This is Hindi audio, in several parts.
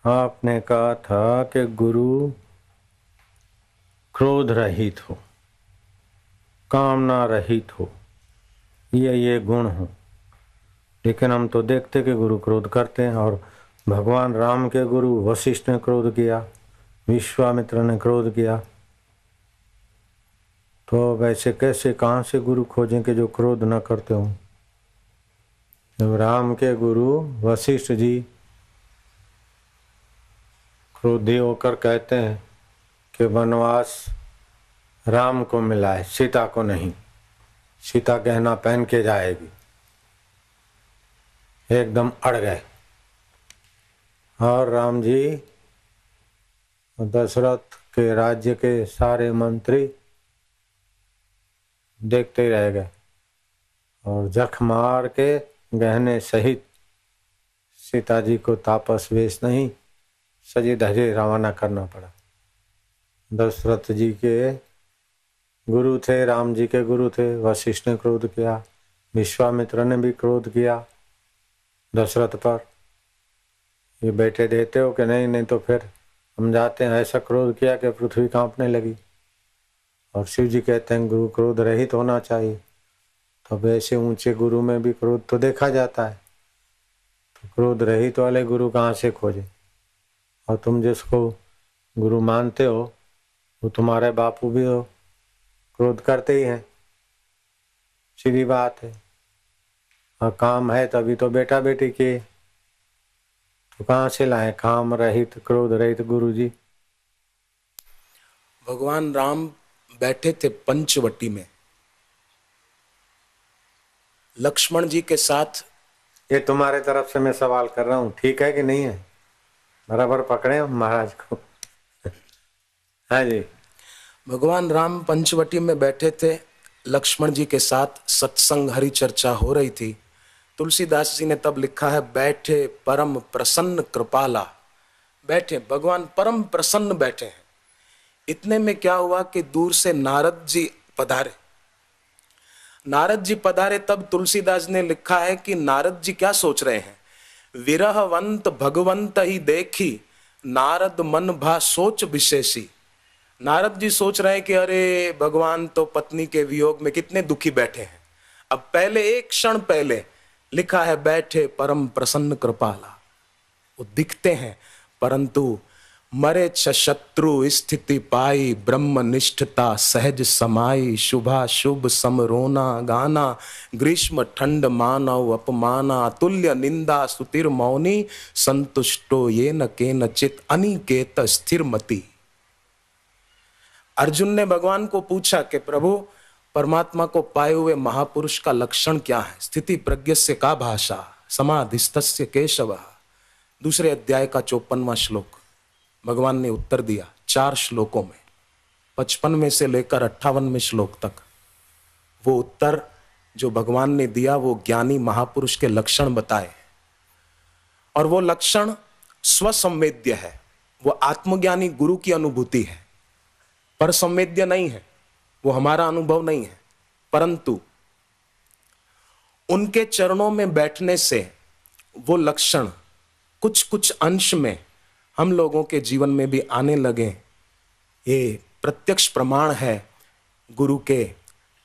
आपने कहा था कि गुरु क्रोध रहित हो, कामना रहित हो, ये गुण हो। लेकिन हम तो देखते कि गुरु क्रोध करते हैं। और भगवान राम के गुरु वशिष्ठ ने क्रोध किया, विश्वामित्र ने क्रोध किया। तो वैसे कैसे, कहाँ से गुरु खोजें कि जो क्रोध न करते हों। जब राम के गुरु वशिष्ठ जी क्रोधी होकर कहते हैं कि वनवास राम को मिला है, सीता को नहीं, सीता गहना पहन के जाएगी, एकदम अड़ गए। और राम जी दशरथ के राज्य के सारे मंत्री देखते ही रह गए और जख मार के गहने सहित सीता जी को तापस वेश नहीं, सजे धजे रवाना करना पड़ा। दशरथ जी के गुरु थे, राम जी के गुरु थे। वशिष्ठ ने क्रोध किया, विश्वामित्र ने भी क्रोध किया दशरथ पर। ये बेटे देते हो कि नहीं, नहीं तो फिर हम जाते हैं। ऐसा क्रोध किया कि पृथ्वी कांपने लगी। और शिव जी कहते हैं गुरु क्रोध रहित होना चाहिए। तो वैसे ऊंचे गुरु में भी क्रोध तो देखा जाता है। तो क्रोध रहित वाले गुरु कहाँ से खोजे। और तुम जिसको गुरु मानते हो वो तुम्हारे बापू भी हो, क्रोध करते ही हैं, सीधी बात है। और काम है तभी तो बेटा बेटी के, तो कहाँ से लाए काम रहित क्रोध रहित गुरु जी। भगवान राम बैठे थे पंचवटी में लक्ष्मण जी के साथ। ये तुम्हारे तरफ से मैं सवाल कर रहा हूँ, ठीक है कि नहीं है? बराबर पकड़े महाराज को। हाँ जी। भगवान राम पंचवटी में बैठे थे लक्ष्मण जी के साथ, सत्संग हरि चर्चा हो रही थी। तुलसीदास जी ने तब लिखा है, बैठे परम प्रसन्न कृपाला। बैठे भगवान परम प्रसन्न बैठे हैं। इतने में क्या हुआ कि दूर से नारद जी पधारे। नारद जी पधारे तब तुलसीदास ने लिखा है कि नारद जी क्या सोच रहे हैं, विरहवंत भगवंत ही देखी, नारद मन भा सोच विशेषी। नारद जी सोच रहे हैं कि अरे भगवान तो पत्नी के वियोग में कितने दुखी बैठे हैं। अब पहले एक क्षण पहले लिखा है, बैठे परम प्रसन्न कृपाला। वो दिखते हैं, परंतु मरे शत्रु स्थिति पाई, ब्रह्म निष्ठता सहज समाई, शुभा शुभ समरोना गाना, ग्रीष्म ठंड मानव अपमाना, तुल्य निंदा सुतिर मौनी, संतुष्टो ये न के नचित अनिकेत स्थिर मति। अर्जुन ने भगवान को पूछा कि प्रभु, परमात्मा को पाए हुए महापुरुष का लक्षण क्या है? स्थिति प्रज्ञस्य का भाषा, समाधिस्तस्य केशव। दूसरे अध्याय का 54वां श्लोक भगवान ने उत्तर दिया 4 श्लोकों में, 55 से लेकर 58वें श्लोक तक। वो उत्तर जो भगवान ने दिया वो ज्ञानी महापुरुष के लक्षण बताए। और वो लक्षण स्वसंवेद्य है, वो आत्मज्ञानी गुरु की अनुभूति है, पर संवेद्य नहीं है, वो हमारा अनुभव नहीं है। परंतु उनके चरणों में बैठने से वो लक्षण कुछ कुछ अंश में हम लोगों के जीवन में भी आने लगे। ये प्रत्यक्ष प्रमाण है गुरु के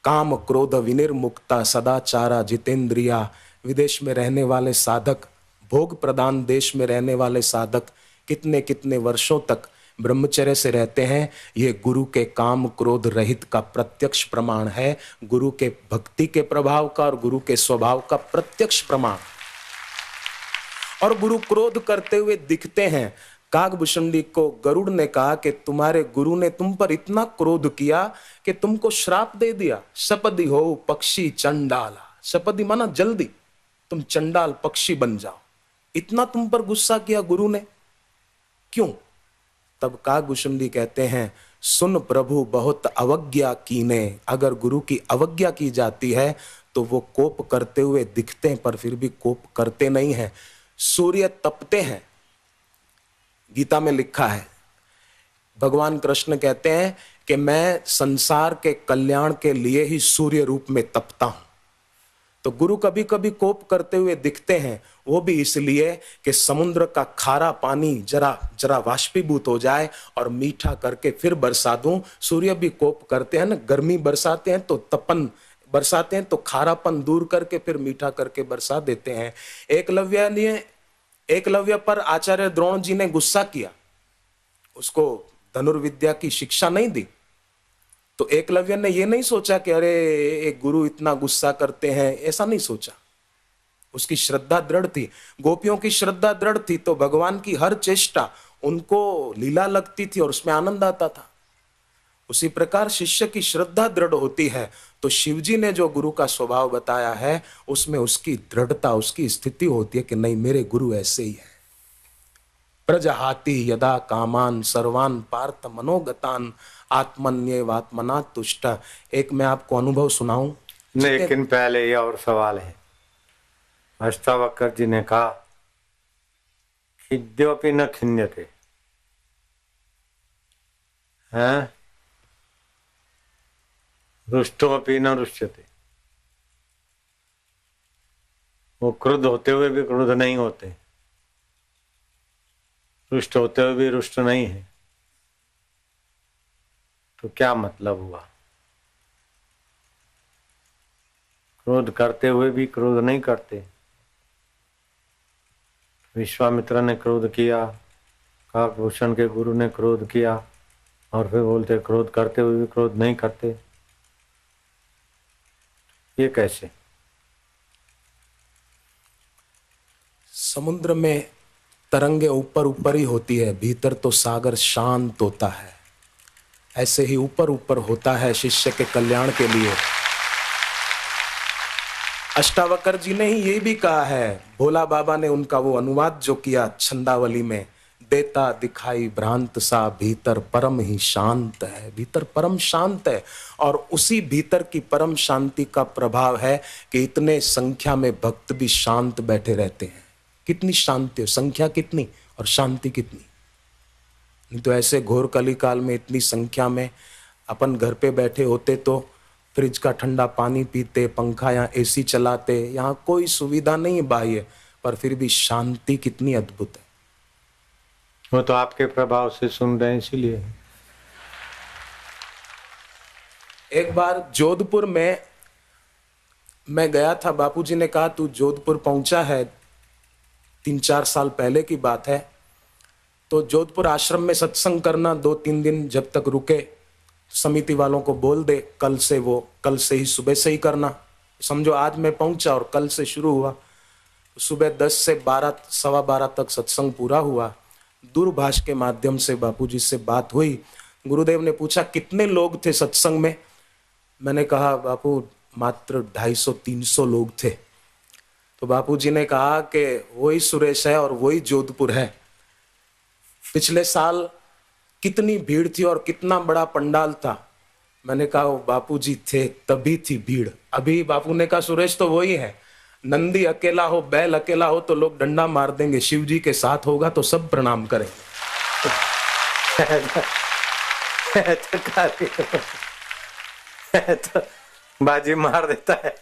काम क्रोध विनिर्मुक्ता सदाचारा जितेंद्रिया। विदेश में रहने वाले साधक, भोग प्रदान देश में रहने वाले साधक कितने कितने वर्षों तक ब्रह्मचर्य से रहते हैं। ये गुरु के काम क्रोध रहित का प्रत्यक्ष प्रमाण है, गुरु के भक्ति के प्रभाव का और गुरु के स्वभाव का प्रत्यक्ष प्रमाण। और गुरु क्रोध करते हुए दिखते हैं। कागभूषुंडी को गरुड़ ने कहा कि तुम्हारे गुरु ने तुम पर इतना क्रोध किया कि तुमको श्राप दे दिया, सपदी हो पक्षी चंडाला। सपदी माना जल्दी, तुम चंडाल पक्षी बन जाओ। इतना तुम पर गुस्सा किया गुरु ने, क्यों? तब कागभूषुंडी कहते हैं, सुन प्रभु बहुत अवज्ञा कीने। अगर गुरु की अवज्ञा की जाती है तो वो कोप करते हुए दिखते हैं, पर फिर भी कोप करते नहीं हैं। सूर्य तपते हैं, गीता में लिखा है। भगवान कृष्ण कहते हैं कि मैं संसार के कल्याण के लिए ही सूर्य रूप में तपता हूं। तो गुरु कभी कभी कोप करते हुए दिखते हैं, वो भी इसलिए कि समुद्र का खारा पानी जरा जरा वाष्पीभूत हो जाए और मीठा करके फिर बरसा दूं। सूर्य भी कोप करते हैं ना, गर्मी बरसाते हैं तो तपन बरसाते हैं, तो खारापन दूर करके फिर मीठा करके बरसा देते हैं। एकलव्य पर आचार्य द्रोण जी ने गुस्सा किया, उसको धनुर्विद्या की शिक्षा नहीं दी। तो एकलव्य ने यह नहीं सोचा कि अरे एक गुरु इतना गुस्सा करते हैं, ऐसा नहीं सोचा। उसकी श्रद्धा दृढ़ थी, गोपियों की श्रद्धा दृढ़ थी, तो भगवान की हर चेष्टा उनको लीला लगती थी और उसमें आनंद आता था। उसी प्रकार शिष्य की श्रद्धा दृढ़ होती है, तो शिवजी ने जो गुरु का स्वभाव बताया है उसमें उसकी दृढ़ता, उसकी स्थिति होती है कि नहीं, मेरे गुरु ऐसे ही है। प्रजहाति यदा कामान सर्वान पार्थ मनोगतान आत्मन्येवात्मना तुष्ट। एक मैं आपको अनुभव सुनाऊं। लेकिन पहले ये और सवाल है। अष्टावक्र जी ने कहा खिद्योपि न खिन्यते, हैं, रुष्टोपि न रुष्यते। वो क्रुद्ध होते हुए भी क्रुद्ध नहीं होते, रुष्ट होते हुए भी रुष्ट नहीं है। तो क्या मतलब हुआ? क्रोध करते हुए भी क्रोध नहीं करते। विश्वामित्र ने क्रोध किया, काकभूषण के गुरु ने क्रोध किया, और फिर बोलते क्रोध करते हुए भी क्रोध नहीं करते। ये कैसे? समुद्र में तरंगे ऊपर ऊपर ही होती है, भीतर तो सागर शांत होता है। ऐसे ही ऊपर ऊपर होता है शिष्य के कल्याण के लिए। अष्टावक्र जी ने ही ये भी कहा है, भोला बाबा ने उनका वो अनुवाद जो किया छंदावली में, देता दिखाई भ्रांत सा भीतर परम ही शांत है। भीतर परम शांत है, और उसी भीतर की परम शांति का प्रभाव है कि इतने संख्या में भक्त भी शांत बैठे रहते हैं। कितनी शांति, संख्या कितनी और शांति कितनी। नहीं तो ऐसे घोर कली काल में इतनी संख्या में अपन घर पे बैठे होते तो फ्रिज का ठंडा पानी पीते, पंखा या एसी चलाते, यहाँ कोई सुविधा नहीं बाह्य, पर फिर भी शांति कितनी अद्भुत है। वो तो आपके प्रभाव से सुन रहे हैं इसीलिए। एक बार जोधपुर में मैं गया था, बापूजी ने कहा तू जोधपुर पहुंचा है, 3-4 साल पहले की बात है। तो जोधपुर आश्रम में सत्संग करना 2-3 दिन जब तक रुके, समिति वालों को बोल दे कल से ही सुबह से ही करना। समझो आज मैं पहुंचा और कल से शुरू हुआ। सुबह 10 से 12, 12:15 तक सत्संग पूरा हुआ। दूरभाष के माध्यम से बापूजी से बात हुई। गुरुदेव ने पूछा कितने लोग थे सत्संग में। मैंने कहा बापू मात्र 250-300 लोग थे। तो बापूजी ने कहा कि वही सुरेश है और वही जोधपुर है। पिछले साल कितनी भीड़ थी और कितना बड़ा पंडाल था। मैंने कहा वो बापूजी थे तभी थी भीड़। अभी बापू ने कहा सुरेश तो वही है। नंदी अकेला हो, बैल अकेला हो तो लोग डंडा मार देंगे, शिव जी के साथ होगा तो सब प्रणाम करेंगे। तो बाजी मार देता है।